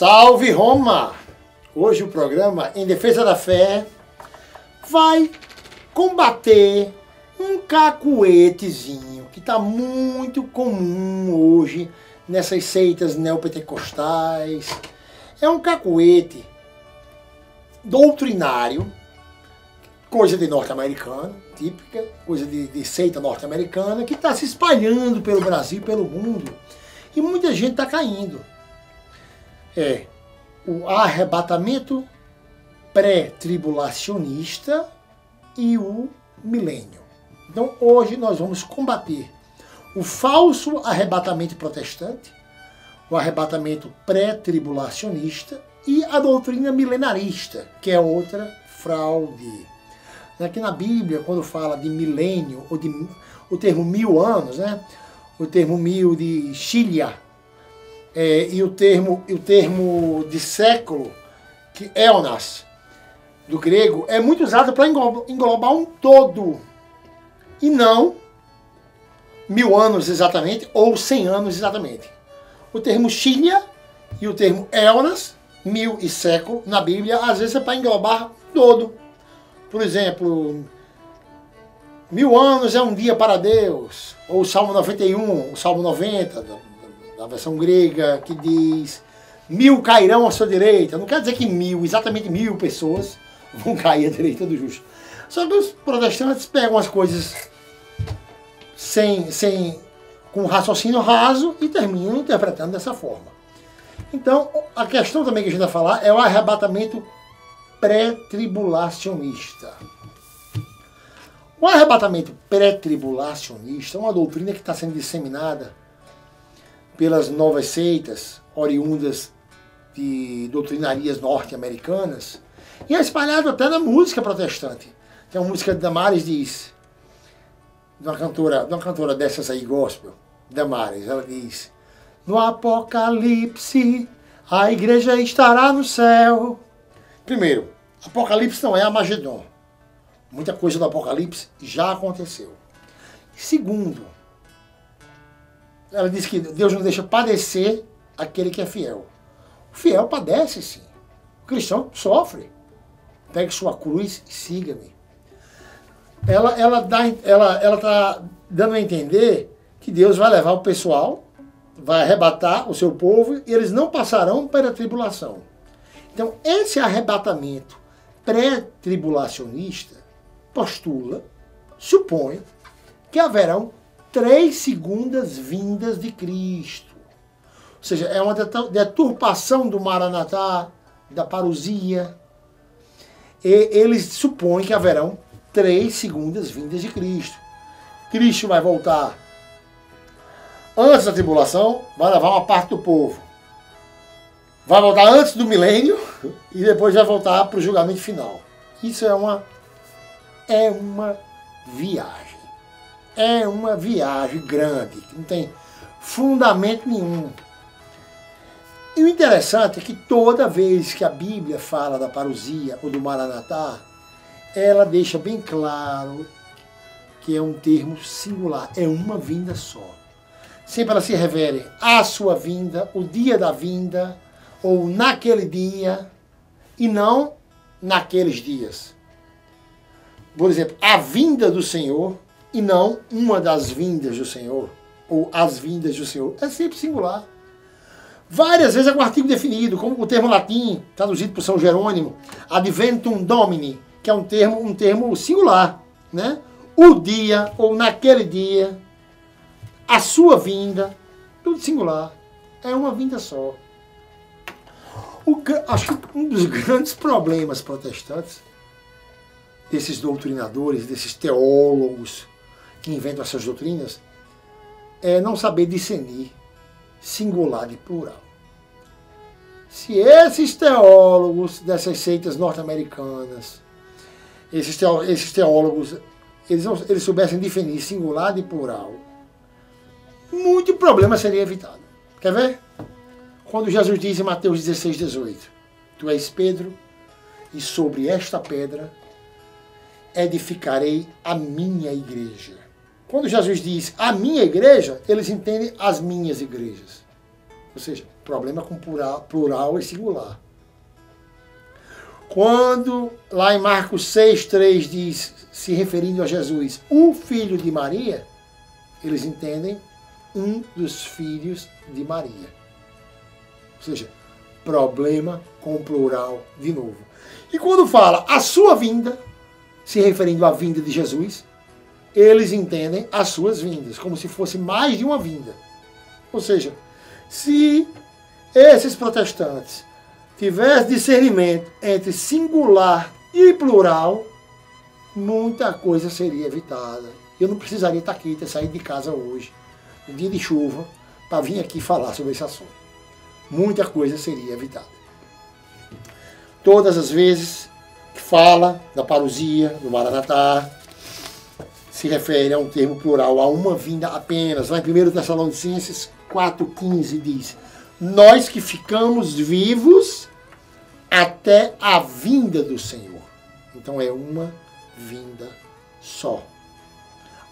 Salve Roma! Hoje o programa Em Defesa da Fé vai combater um cacuetezinho que está muito comum hoje nessas seitas neopentecostais. É um cacuete doutrinário, coisa de norte-americano, típica, coisa de seita norte-americana, que está se espalhando pelo Brasil, pelo mundo, e muita gente está caindo. É o arrebatamento pré-tribulacionista e o milênio. Então hoje nós vamos combater o falso arrebatamento protestante, o arrebatamento pré-tribulacionista e a doutrina milenarista, que é outra fraude. Aqui na Bíblia, quando fala de milênio, ou o termo 1000 anos, né? O termo 1000 de Chilia, e o termo de século, que éonas, do grego, é muito usado para englobar um todo, e não 1000 anos exatamente, ou 100 anos exatamente. O termo Chilia e o termo éonas, 1000 e século, na Bíblia, às vezes é para englobar todo. Por exemplo, 1000 anos é um dia para Deus, ou o Salmo 91, o Salmo 90, da versão grega, que diz 1000 cairão à sua direita. Não quer dizer que exatamente 1000 pessoas vão cair à direita do justo. Só que os protestantes pegam as coisas com raciocínio raso e terminam interpretando dessa forma. Então, a questão também que a gente vai falar é o arrebatamento pré-tribulacionista. O arrebatamento pré-tribulacionista é uma doutrina que está sendo disseminada pelas novas seitas oriundas de doutrinarias norte-americanas e é espalhado até na música protestante. Tem uma música de Damares, diz, de uma cantora dessas aí, gospel, Damares, ela diz: no Apocalipse a igreja estará no céu. Primeiro, Apocalipse não é Armagedon. Muita coisa do Apocalipse já aconteceu. Segundo, ela diz que Deus não deixa padecer aquele que é fiel. O fiel padece, sim. O cristão sofre. Pegue sua cruz e siga-me. Ela está dando a entender que Deus vai levar o pessoal, vai arrebatar o seu povo e eles não passarão pela tribulação. Então, esse arrebatamento pré-tribulacionista supõe que haverão 3 segundas vindas de Cristo. Ou seja, é uma deturpação do Maranatá, da parousia. E eles supõem que haverão 3 segundas vindas de Cristo. Cristo vai voltar antes da tribulação, vai levar uma parte do povo. Vai voltar antes do milênio e depois vai voltar para o julgamento final. Isso é uma viagem. É uma viagem grande, que não tem fundamento nenhum. E o interessante é que toda vez que a Bíblia fala da parousia ou do Maranatá, ela deixa bem claro que é um termo singular, é uma vinda só. Sempre ela se refere à sua vinda, o dia da vinda, ou naquele dia, e não naqueles dias. Por exemplo, a vinda do Senhor, e não uma das vindas do Senhor, ou as vindas do Senhor. É sempre singular. Várias vezes é com artigo definido, como o termo latim, traduzido por São Jerônimo, adventum domini, que é um termo singular, né? O dia, ou naquele dia, a sua vinda, tudo singular. É uma vinda só. Acho que um dos grandes problemas protestantes, desses doutrinadores, desses teólogos que inventam essas doutrinas, é não saber discernir singular de plural. Se esses teólogos dessas seitas norte-americanas, esses teólogos, eles soubessem definir singular de plural, muito problema seria evitado. Quer ver? Quando Jesus diz em Mateus 16, 18, tu és Pedro, e sobre esta pedra edificarei a minha igreja. Quando Jesus diz a minha igreja, eles entendem as minhas igrejas. Ou seja, problema com plural e singular. Quando lá em Marcos 6,3 diz, se referindo a Jesus, o filho de Maria, eles entendem um dos filhos de Maria. Ou seja, problema com plural de novo. E quando fala a sua vinda, se referindo à vinda de Jesus, eles entendem as suas vindas, como se fosse mais de uma vinda. Ou seja, se esses protestantes tivessem discernimento entre singular e plural, muita coisa seria evitada. Eu não precisaria estar aqui, ter saído de casa hoje, no dia de chuva, para vir aqui falar sobre esse assunto. Muita coisa seria evitada. Todas as vezes que fala da parousia, do Maranatá, se refere a um termo plural, a uma vinda apenas. Lá em 1 Tessalonicenses 4,15 diz, nós que ficamos vivos até a vinda do Senhor. Então é uma vinda só.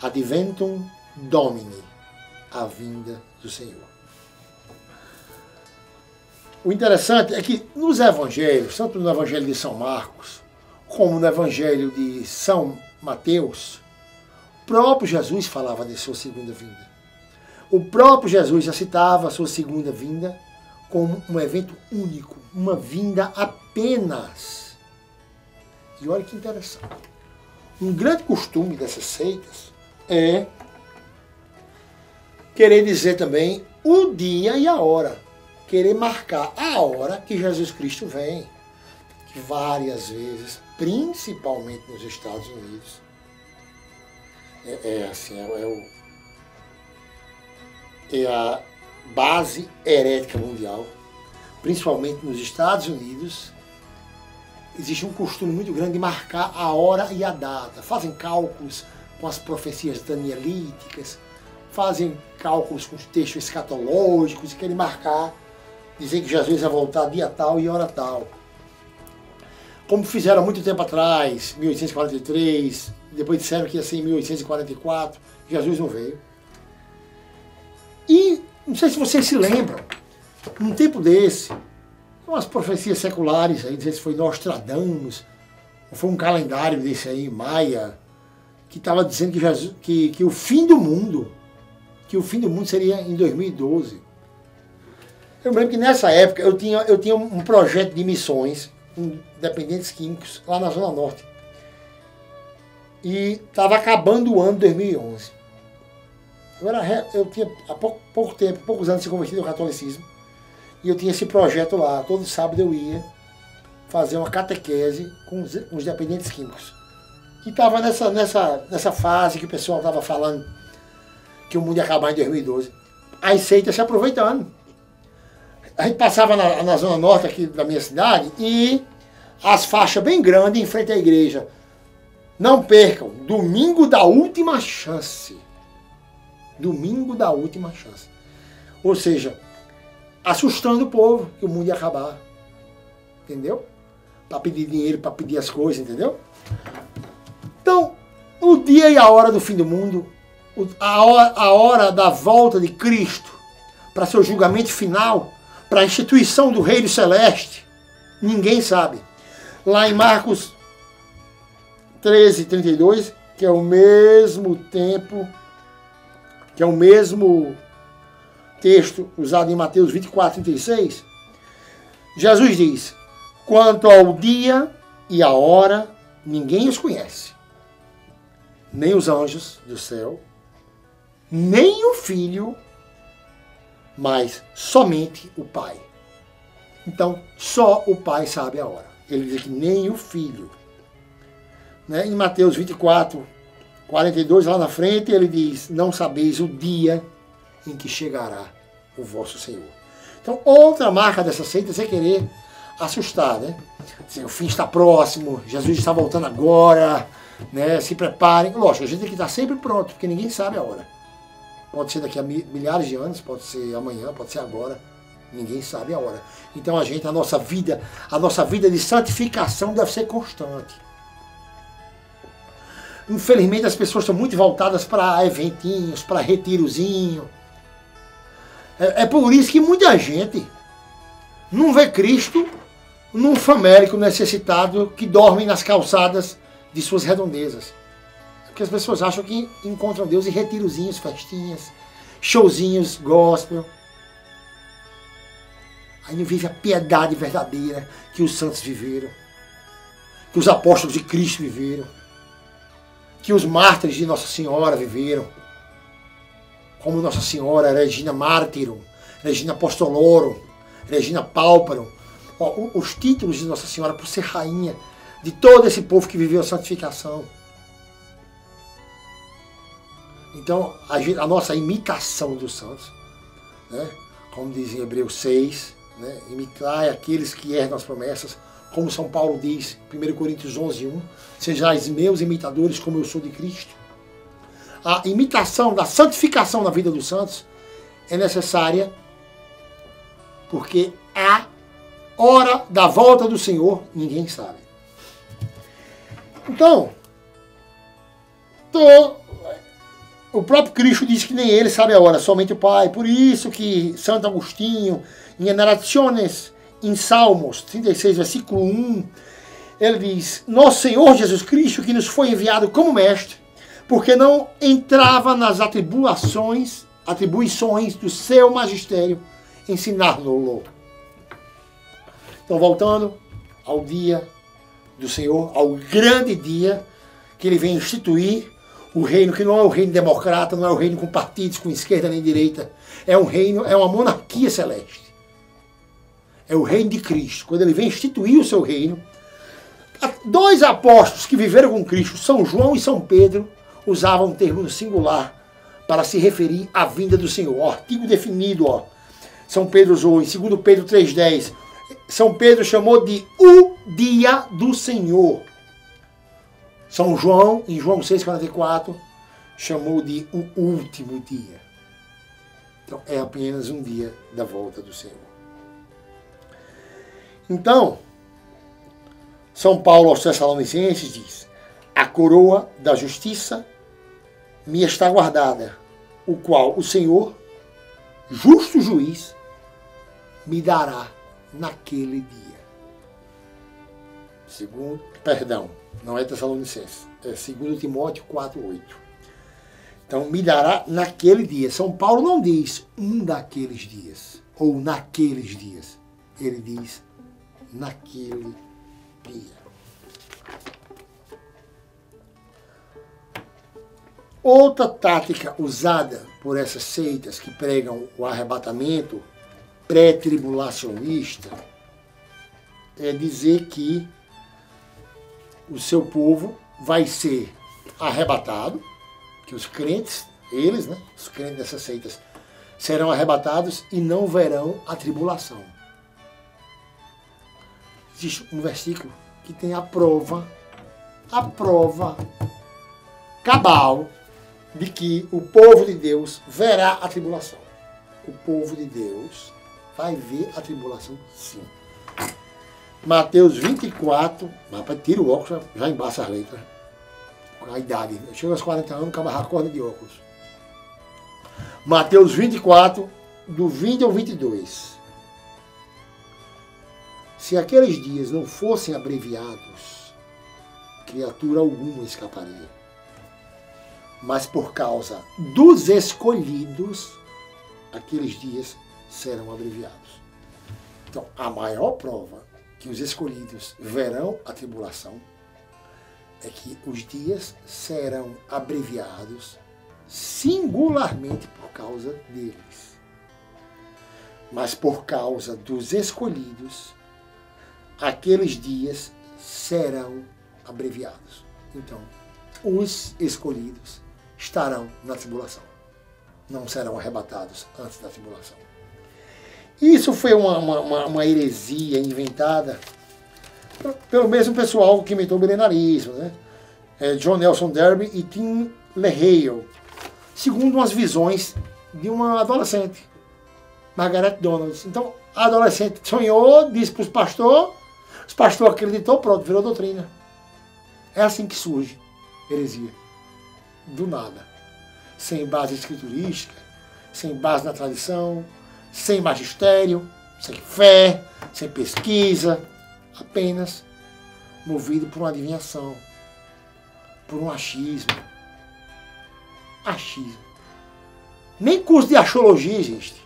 Adventum Domini, a vinda do Senhor. O interessante é que nos evangelhos, tanto no evangelho de São Marcos, como no evangelho de São Mateus, o próprio Jesus falava de sua segunda vinda. O próprio Jesus já citava a sua segunda vinda como um evento único, uma vinda apenas. E olha que interessante. Um grande costume dessas seitas é querer dizer também o dia e a hora. Querer marcar a hora que Jesus Cristo vem. Que várias vezes, principalmente nos Estados Unidos, é a base herética mundial, principalmente nos Estados Unidos, existe um costume muito grande de marcar a hora e a data. Fazem cálculos com as profecias danielíticas, fazem cálculos com os textos escatológicos e querem marcar, dizer que Jesus vai voltar dia tal e hora tal. Como fizeram há muito tempo atrás, 1843, depois disseram que ia ser em 1844, Jesus não veio. E não sei se vocês se lembram, num tempo desse, umas profecias seculares aí, dizendo se foi Nostradamus, ou foi um calendário desse aí, Maia, que estava dizendo que, Jesus, que o fim do mundo seria em 2012. Eu me lembro que nessa época eu tinha um projeto de missões com dependentes químicos lá na Zona Norte. E estava acabando o ano de 2011. Eu tinha há poucos anos se convertido ao catolicismo. E eu tinha esse projeto lá. Todo sábado eu ia fazer uma catequese com os dependentes químicos. E estava nessa fase que o pessoal estava falando que o mundo ia acabar em 2012. As seitas se aproveitando. A gente passava na Zona Norte aqui da minha cidade e as faixas bem grandes em frente à igreja. Não percam, domingo da última chance. Domingo da última chance. Ou seja, assustando o povo que o mundo ia acabar. Entendeu? Para pedir dinheiro, para pedir as coisas, entendeu? Então, o dia e a hora do fim do mundo, a hora da volta de Cristo para seu julgamento final, para a instituição do Reino Celeste, ninguém sabe. Lá em Marcos 13:32, que é o mesmo texto usado em Mateus 24:36, Jesus diz, quanto ao dia e a hora, ninguém os conhece, nem os anjos do céu, nem o Filho, mas somente o Pai. Então, só o Pai sabe a hora. Ele diz que nem o Filho. Né? Em Mateus 24:42, lá na frente, ele diz, não sabeis o dia em que chegará o vosso Senhor. Então, outra marca dessa seita é você querer assustar, né? Dizer, o fim está próximo, Jesus está voltando agora, né? Se preparem. Lógico, a gente tem que estar sempre pronto, porque ninguém sabe a hora. Pode ser daqui a milhares de anos, pode ser amanhã, pode ser agora. Ninguém sabe a hora. Então a nossa vida de santificação deve ser constante. Infelizmente as pessoas estão muito voltadas para eventinhos, para retirozinho. É por isso que muita gente não vê Cristo num famélico necessitado que dorme nas calçadas de suas redondezas. Porque as pessoas acham que encontram Deus em retirozinhos, festinhas, showzinhos, gospel. Aí não vive a piedade verdadeira que os santos viveram, que os apóstolos de Cristo viveram, que os mártires de Nossa Senhora viveram, como Nossa Senhora Regina Martyrum, Regina Apostolorum, Regina Pauperum, os títulos de Nossa Senhora por ser rainha de todo esse povo que viveu a santificação. Então, a nossa imitação dos santos, né, como diz em Hebreus 6, né, imitai aqueles que herdam as promessas, como São Paulo diz, 1 Coríntios 11:1, sejais meus imitadores como eu sou de Cristo. A imitação da santificação na vida dos santos é necessária porque a hora da volta do Senhor ninguém sabe. Então, o próprio Cristo diz que nem ele sabe a hora, somente o Pai. Por isso que Santo Agostinho, em Narraciones em Salmos 36, versículo 1, ele diz: Nosso Senhor Jesus Cristo, que nos foi enviado como mestre, porque não entrava nas atribuições do seu magistério, ensinar-no-lo. Então, voltando ao dia do Senhor, ao grande dia que ele vem instituir, o reino que não é o reino democrata, não é o reino com partidos, com esquerda nem direita, é um reino, é uma monarquia celeste. É o reino de Cristo. Quando ele vem instituir o seu reino, dois apóstolos que viveram com Cristo, São João e São Pedro, usavam um termo no singular para se referir à vinda do Senhor. O artigo definido, São Pedro usou em 2 Pedro 3,10. São Pedro chamou de o dia do Senhor. São João, em João 6,44, chamou de o último dia. Então, é apenas um dia da volta do Senhor. Então, São Paulo aos Tessalonicenses diz: a coroa da justiça me está guardada, o qual o Senhor, justo juiz, me dará naquele dia. Não é Tessalonicenses, é 2 Timóteo 4,8. Então, me dará naquele dia. São Paulo não diz um daqueles dias, ou naqueles dias. Ele diz naquele dia. Outra tática usada por essas seitas que pregam o arrebatamento pré-tribulacionista é dizer que o seu povo vai ser arrebatado, que os crentes, eles, né, os crentes dessas seitas, serão arrebatados e não verão a tribulação. Existe um versículo que tem a prova cabal de que o povo de Deus verá a tribulação. O povo de Deus vai ver a tribulação, sim. Mateus 24, tira o óculos, já embaça as letras. Com a idade. Chega aos 40 anos, acaba a corda de óculos. Mateus 24, do 20 ao 22. Se aqueles dias não fossem abreviados, criatura alguma escaparia. Mas por causa dos escolhidos, aqueles dias serão abreviados. Então, a maior prova que os escolhidos verão a tribulação é que os dias serão abreviados singularmente por causa deles. Mas por causa dos escolhidos, aqueles dias serão abreviados. Então, os escolhidos estarão na tribulação. Não serão arrebatados antes da tribulação. Isso foi uma heresia inventada pelo mesmo pessoal que inventou o milenarismo, né? John Nelson Darby e Tim LaHaye, segundo umas visões de uma adolescente, Margaret Donalds. Então, a adolescente sonhou, disse para os pastores acreditou, pronto, virou doutrina. É assim que surge heresia. Do nada. Sem base escriturística, sem base na tradição, sem magistério, sem fé, sem pesquisa, apenas movido por uma adivinhação, por um achismo. Achismo. Nem curso de astrologia existe.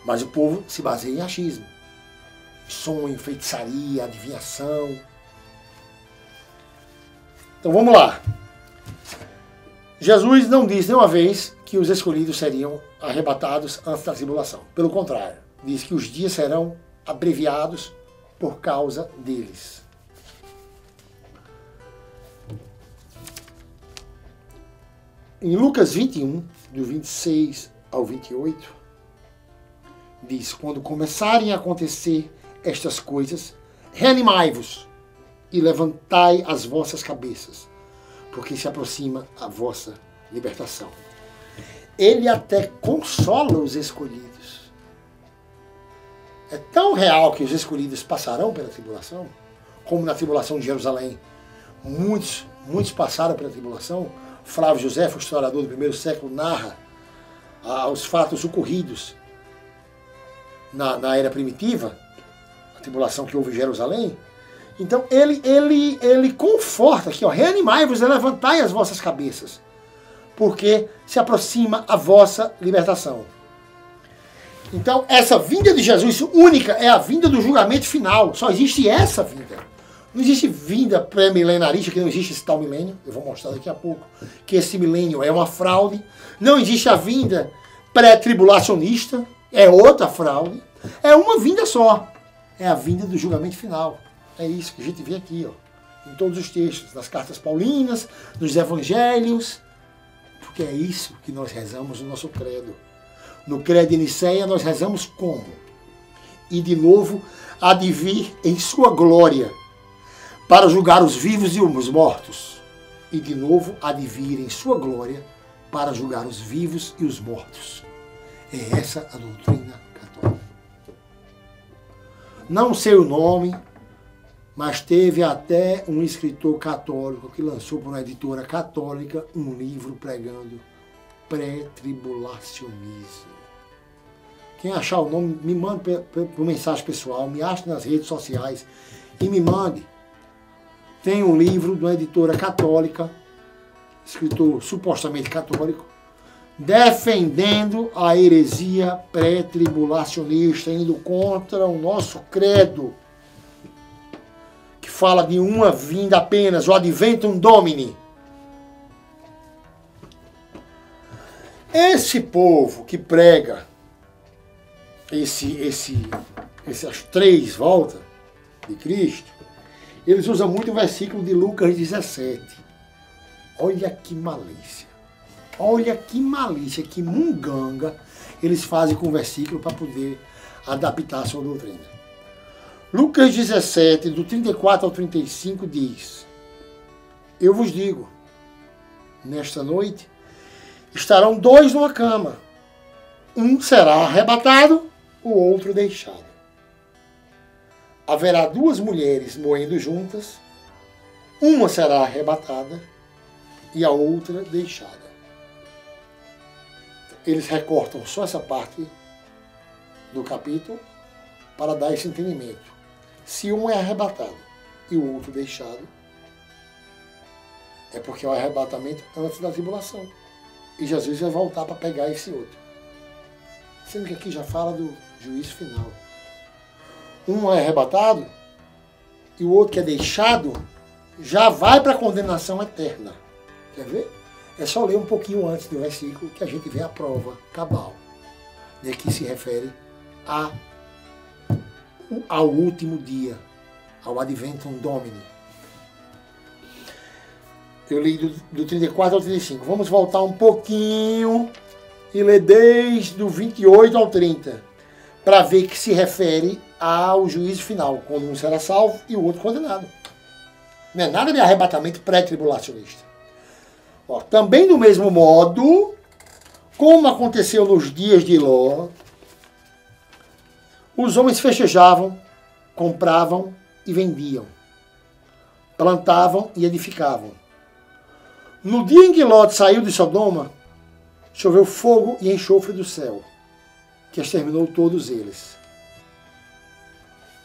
Mas o povo se baseia em achismo. Sonho, feitiçaria, adivinhação. Então vamos lá. Jesus não diz nenhuma vez que os escolhidos seriam arrebatados antes da tribulação. Pelo contrário, diz que os dias serão abreviados por causa deles. Em Lucas 21, do 26 ao 28, diz: quando começarem a acontecer estas coisas, reanimai-vos e levantai as vossas cabeças, porque se aproxima a vossa libertação. Ele até consola os escolhidos. É tão real que os escolhidos passarão pela tribulação, como na tribulação de Jerusalém. Muitos passaram pela tribulação. Flávio José, o historiador do primeiro século, narra os fatos ocorridos na era primitiva, a tribulação que houve em Jerusalém. Então ele conforta aqui, ó, reanimai-vos e levantai as vossas cabeças, porque se aproxima a vossa libertação. Então essa vinda de Jesus única é a vinda do julgamento final. Só existe essa vinda. Não existe vinda pré-milenarista, que não existe esse tal milênio. Eu vou mostrar daqui a pouco que esse milênio é uma fraude. Não existe a vinda pré-tribulacionista, é outra fraude. É uma vinda só. É a vinda do julgamento final. É isso que a gente vê aqui, ó, em todos os textos, nas cartas paulinas, nos evangelhos, porque é isso que nós rezamos no nosso credo. No credo de Nicéia nós rezamos como? E de novo há de vir em sua glória para julgar os vivos e os mortos. E de novo há de vir em sua glória para julgar os vivos e os mortos. É essa a doutrina católica. Não sei o nome, mas teve até um escritor católico que lançou para uma editora católica um livro pregando pré-tribulacionismo. Quem achar o nome, me mande por mensagem pessoal, me ache nas redes sociais e me mande. Tem um livro de uma editora católica, escritor supostamente católico, defendendo a heresia pré-tribulacionista, indo contra o nosso credo, que fala de uma vinda apenas, o Adventum Domini. Esse povo que prega essas três voltas de Cristo, eles usam muito o versículo de Lucas 17. Olha que malícia. Olha que malícia, que munganga eles fazem com o versículo para poder adaptar a sua doutrina. Lucas 17, do 34 ao 35, diz: eu vos digo, nesta noite estarão dois numa cama. Um será arrebatado, o outro deixado. Haverá duas mulheres moendo juntas, uma será arrebatada e a outra deixada. Eles recortam só essa parte do capítulo para dar esse entendimento. Se um é arrebatado e o outro deixado, é porque é o arrebatamento antes da tribulação. E Jesus vai voltar para pegar esse outro. Sendo que aqui já fala do juízo final. Um é arrebatado e o outro que é deixado já vai para a condenação eterna. Quer ver? É só ler um pouquinho antes do versículo que a gente vê a prova cabal. E aqui se refere ao último dia, ao Adventum Domini. Eu li do 34 ao 35. Vamos voltar um pouquinho e ler desde o 28 ao 30, para ver que se refere ao juízo final, quando um será salvo e o outro condenado. Não é nada de arrebatamento pré-tribulacionista. Ó, também do mesmo modo, como aconteceu nos dias de Ló, os homens festejavam, compravam e vendiam, plantavam e edificavam. No dia em que Ló saiu de Sodoma, choveu fogo e enxofre do céu que exterminou todos eles.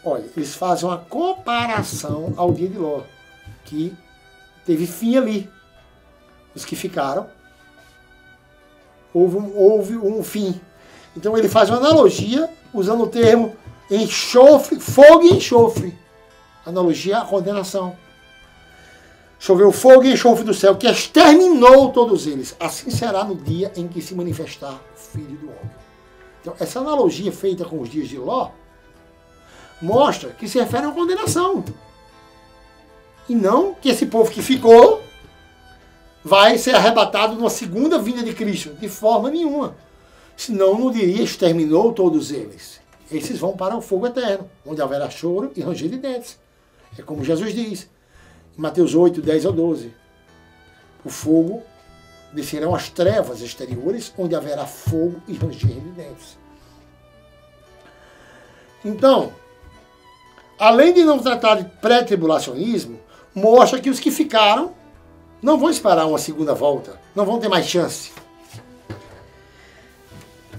Olha, eles fazem uma comparação ao dia de Ló, que teve fim ali. Os que ficaram, houve um fim. Então ele faz uma analogia usando o termo enxofre, fogo e enxofre. Analogia à condenação. Choveu fogo e enxofre do céu, que exterminou todos eles. Assim será no dia em que se manifestar o Filho do Homem. Então, essa analogia feita com os dias de Ló mostra que se refere a uma condenação. E não que esse povo que ficou vai ser arrebatado numa segunda vinda de Cristo. De forma nenhuma. Senão não diria exterminou todos eles. Esses vão para o fogo eterno, onde haverá choro e ranger de dentes. É como Jesus diz, em Mateus 8, 10 ao 12. O fogo descerão as trevas exteriores, onde haverá fogo e ranger de dentes. Então, além de não tratar de pré-tribulacionismo, mostra que os que ficaram não vão esperar uma segunda volta, não vão ter mais chance.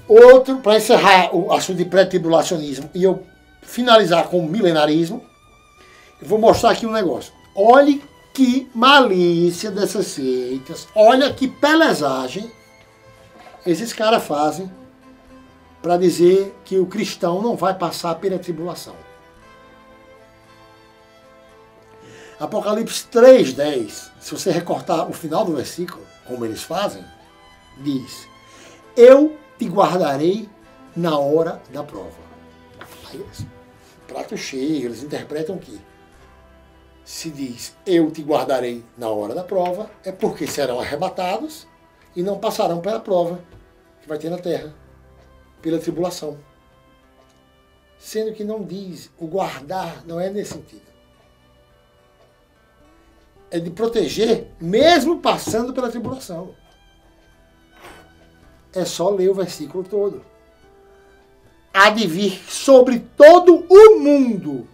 Outro, para encerrar o assunto de pré-tribulacionismo e eu finalizar com o milenarismo, eu vou mostrar aqui um negócio. Olhe que malícia dessas seitas, olha que pelezagem esses caras fazem para dizer que o cristão não vai passar pela tribulação. Apocalipse 3:10, se você recortar o final do versículo, como eles fazem, diz: eu te guardarei na hora da prova. Aí eles, prato cheio, eles interpretam que se diz eu te guardarei na hora da prova, é porque serão arrebatados e não passarão pela prova que vai ter na terra, pela tribulação. Sendo que não diz, o guardar não é nesse sentido. É de proteger, mesmo passando pela tribulação. É só ler o versículo todo. Há de vir sobre todo o mundo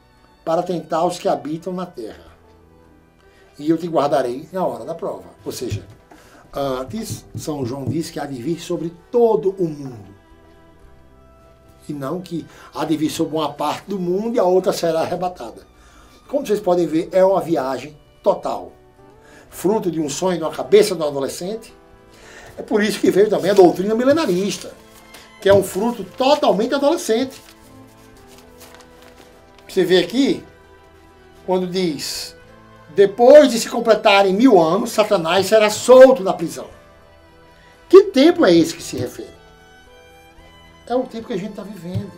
para tentar os que habitam na terra. E eu te guardarei na hora da prova. Ou seja, antes São João diz que há de vir sobre todo o mundo. E não que há de vir sobre uma parte do mundo e a outra será arrebatada. Como vocês podem ver, é uma viagem total. Fruto de um sonho na cabeça do adolescente. É por isso que veio também a doutrina milenarista, que é um fruto totalmente adolescente. Você vê aqui, quando diz, depois de se completarem 1000 anos, Satanás será solto da prisão. Que tempo é esse que se refere? É o tempo que a gente está vivendo.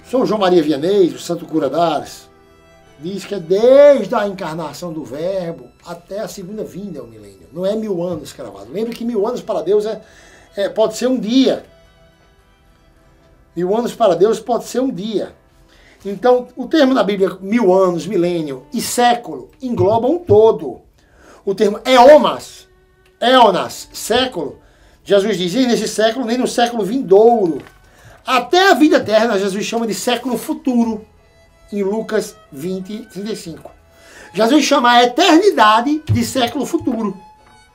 São João Maria Vianney, o Santo Cura d'Ars, diz que é desde a encarnação do Verbo até a segunda vinda ao milênio. Não é 1000 anos cravado. Lembre que 1000 anos para Deus pode ser um dia. 1000 anos para Deus pode ser um dia. Então, o termo na Bíblia 1000 anos, milênio e século engloba um todo. O termo éonas, século, Jesus diz, nem nesse século, nem no século vindouro. Até a vida eterna, Jesus chama de século futuro. Em Lucas 20, 35. Jesus chama a eternidade de século futuro.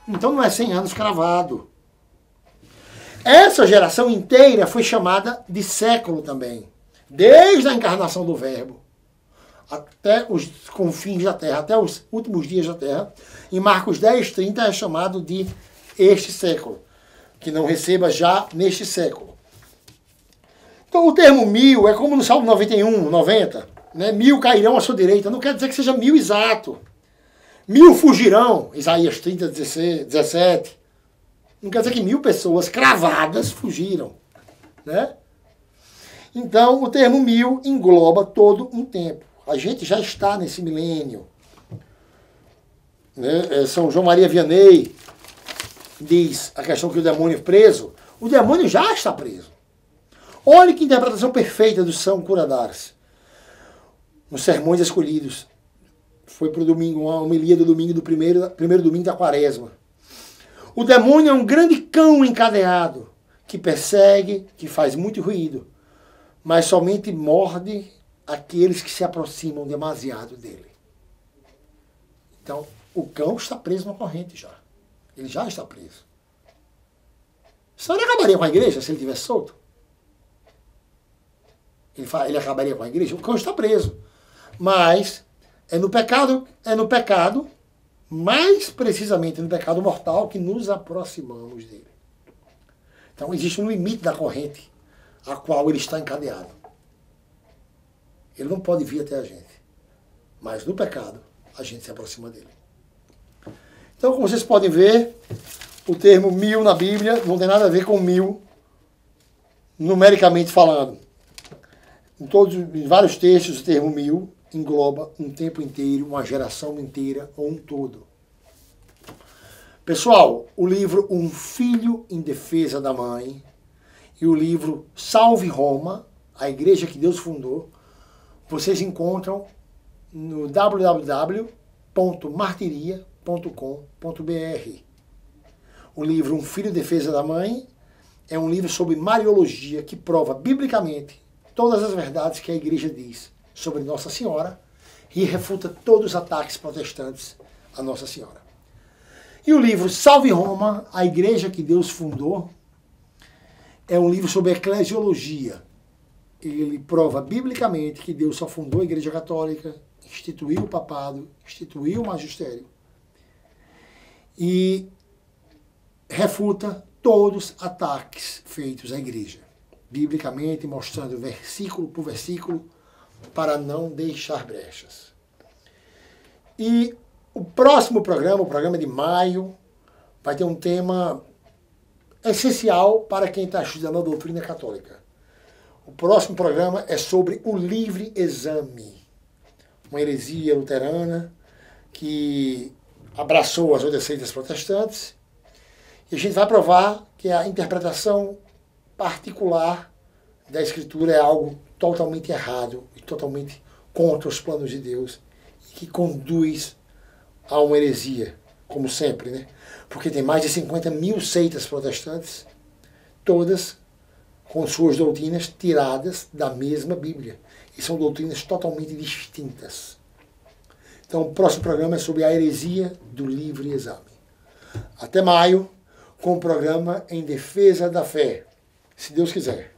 Então não é 100 anos cravado. Essa geração inteira foi chamada de século também. Desde a encarnação do Verbo até os confins da terra, até os últimos dias da terra. Em Marcos 10, 30 é chamado de este século. Que não receba já neste século. Então o termo 1000 é como no Salmo 91, 90. Né? 1000 cairão à sua direita, não quer dizer que seja 1000 exato. 1000 fugirão, Isaías 30, 17. Não quer dizer que 1000 pessoas cravadas fugiram. Né? Então, o termo 1000 engloba todo um tempo. A gente já está nesse milênio. Né? São João Maria Vianney diz a questão que o demônio é preso. O demônio já está preso. Olha que interpretação perfeita do São Cura d'Ars. Nos Sermões Escolhidos. Foi para o domingo, uma homilia do domingo do primeiro domingo da Quaresma. O demônio é um grande cão encadeado, que persegue, que faz muito ruído, mas somente morde aqueles que se aproximam demasiado dele. Então, o cão está preso na corrente já. Ele já está preso. Senão ele acabaria com a igreja se ele tivesse solto. Ele acabaria com a igreja? O cão está preso. Mas é no pecado, mais precisamente no pecado mortal, que nos aproximamos dele. Então existe um limite da corrente a qual ele está encadeado. Ele não pode vir até a gente. Mas no pecado, a gente se aproxima dele. Então, como vocês podem ver, o termo 1000 na Bíblia não tem nada a ver com 1000, numericamente falando. Em vários textos, o termo 1000 engloba um tempo inteiro, uma geração inteira ou um todo. Pessoal, o livro Um Filho em Defesa da Mãe e o livro Salve Roma, a Igreja que Deus Fundou, vocês encontram no www.martiria.com.br. O livro Um Filho em Defesa da Mãe é um livro sobre Mariologia que prova biblicamente todas as verdades que a Igreja diz sobre Nossa Senhora e refuta todos os ataques protestantes a Nossa Senhora. E o livro Salve Roma, a Igreja que Deus Fundou, é um livro sobre eclesiologia. Ele prova biblicamente que Deus só fundou a Igreja Católica, instituiu o papado, instituiu o magistério e refuta todos os ataques feitos à Igreja, biblicamente mostrando versículo por versículo para não deixar brechas. E o próximo programa, o programa de maio, vai ter um tema essencial para quem está estudando a doutrina católica. O próximo programa é sobre o livre exame, uma heresia luterana que abraçou as outras seitas protestantes, e a gente vai provar que a interpretação particular da Escritura é algo totalmente errado e totalmente contra os planos de Deus e que conduz a uma heresia, como sempre, né? Porque tem mais de 50 mil seitas protestantes, todas com suas doutrinas tiradas da mesma Bíblia. E são doutrinas totalmente distintas. Então, o próximo programa é sobre a heresia do livre exame. Até maio, com o programa Em Defesa da Fé, se Deus quiser.